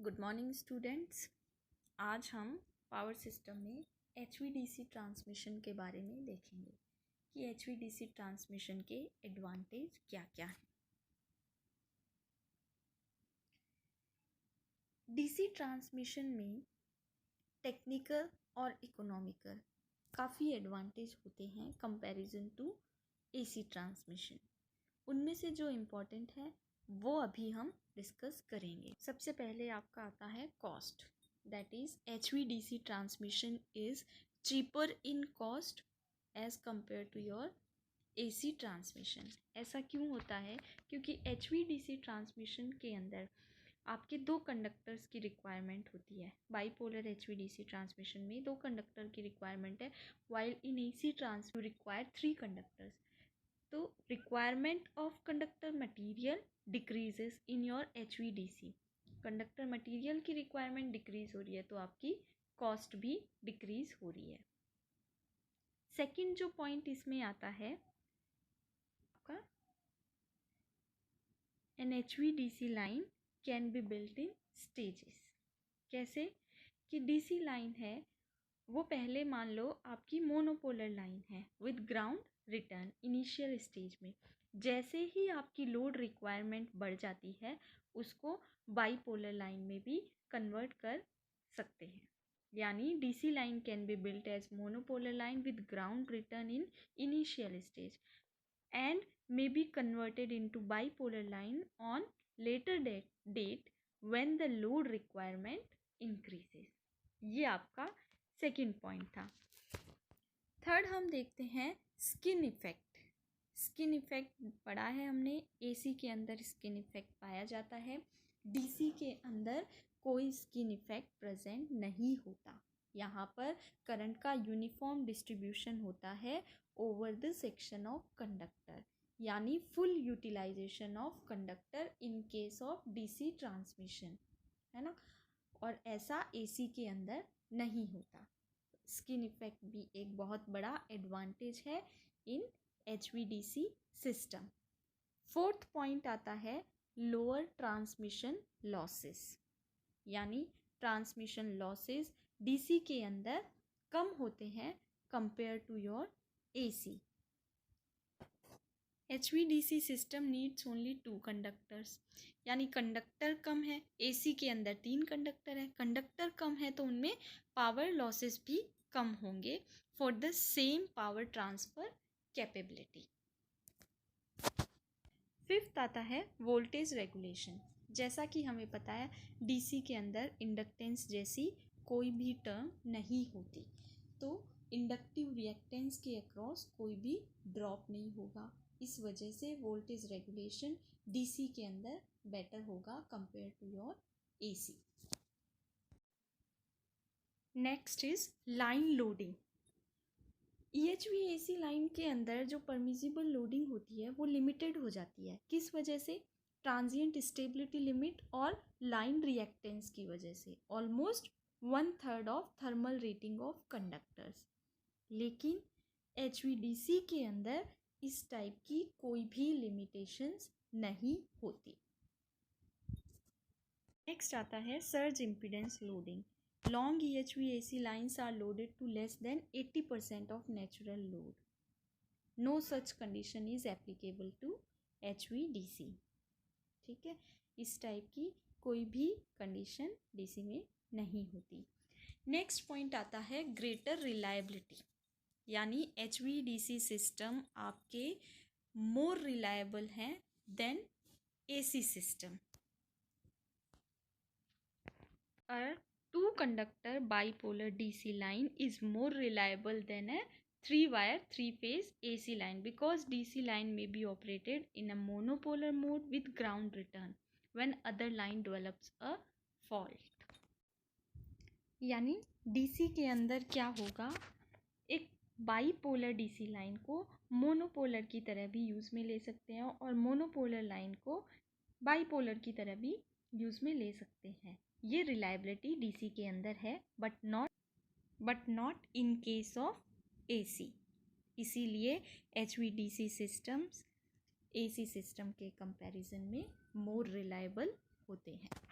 Good morning students. आज हम power system में HVDC ट्रांसमिशन के बारे में देखेंगे कि HVDC ट्रांसमिशन के एडवांटेज क्या क्या हैं। DC ट्रांसमिशन में टेक्निकल और इकोनॉमिकल काफ़ी एडवांटेज होते हैं कंपैरिजन टू AC ट्रांसमिशन। उनमें से जो इम्पोर्टेंट है वो अभी हम डिस्कस करेंगे। सबसे पहले आपका आता है cost, that is HVDC transmission is cheaper in cost as compare to your AC transmission. ऐसा क्यों होता है? क्योंकि HVDC ट्रांसमिशन के अंदर आपके दो कंडक्टर्स की रिक्वायरमेंट होती है। बाईपोलर HVDC ट्रांसमिशन में दो कंडक्टर की रिक्वायरमेंट है, while in AC trans you require 3 conductors. तो requirement of conductor material decreases in your HVDC। Conductor material की रिक्वायरमेंट डिक्रीज हो रही है तो आपकी कॉस्ट भी डिक्रीज हो रही है। सेकंड जो पॉइंट इसमें आता है आपका an HVDC line can be built in stages. कैसे कि DC लाइन है वो पहले मान लो आपकी मोनोपोलर लाइन है with ground return initial stage में। जैसे ही आपकी लोड रिक्वायरमेंट बढ़ जाती है उसको बाईपोलर लाइन में भी कन्वर्ट कर सकते हैं। यानी DC line can be built as monopolar line with ground return in initial stage and may be converted into bipolar line on later date when the load requirement increases। ये आपका second point था। Third हम देखते हैं skin effect. Skin effect पढ़ा है हमने, AC के अंदर स्किन इफेक्ट पाया जाता है, DC के अंदर कोई स्किन इफेक्ट प्रेजेंट नहीं होता। यहाँ पर करंट का यूनिफॉर्म डिस्ट्रीब्यूशन होता है over the section of conductor, यानी full utilisation of conductor in case of DC transmission, है ना। और ऐसा AC के अंदर नहीं होता। स्किन इफेक्ट भी एक बहुत बड़ा एडवांटेज है in HVDC system. Fourth point आता है लोअर ट्रांसमिशन लॉसेस, यानी ट्रांसमिशन लॉसेस DC के अंदर कम होते हैं compare to your AC। HVDC system needs only 2 conductors, यानी कंडक्टर कम है, AC के अंदर 3 कंडक्टर है। कंडक्टर कम है तो उनमें पावर लॉसेस भी कम होंगे for the same power transfer capability. Fifth आता है वोल्टेज रेगुलेशन। जैसा कि हमें पता है DC के अंदर इंडक्टेंस जैसी कोई भी टर्म नहीं होती, तो इंडक्टिव रिएक्टेंस के अक्रॉस कोई भी ड्रॉप नहीं होगा। इस वजह से वोल्टेज रेगुलेशन DC के अंदर बेटर होगा compare to your AC। Next is line loading. HVAC line के अंदर जो परमिसिबल लोडिंग होती है वो लिमिटेड हो जाती है। किस वजह से? ट्रांजिएंट स्टेबिलिटी लिमिट और लाइन रिएक्टेंस की वजह से। Almost 1/3 of thermal rating of conductors. लेकिन HVDC के अंदर इस टाइप की कोई भी लिमिटेशंस नहीं होती। नेक्स्ट आता है surge impedance loading. Long HVAC lines are loaded to less than 80% of natural load. No such condition is applicable to HVDC। ठीक है, इस टाइप की कोई भी कंडीशन DC में नहीं होती। नेक्स्ट पॉइंट आता है ग्रेटर रिलायबिलिटी, यानी HVDC सिस्टम आपके मोर रिलायबल हैं देन AC सिस्टम। और 2-conductor bipolar DC line is more reliable than a 3-wire 3-phase AC line because DC line may be operated in a monopolar mode with ground return when other line develops a fault। यानी DC के अंदर क्या होगा, एक bipolar DC line को monopolar की तरह भी यूज़ में ले सकते हैं और मोनोपोलर लाइन को बाईपोलर की तरह भी यूज़ में ले सकते हैं। ये रिलायबिलिटी DC के अंदर है but not in case of AC। इसीलिए HVDC सिस्टम्स AC सिस्टम के कंपैरिजन में मोर रिलायबल होते हैं।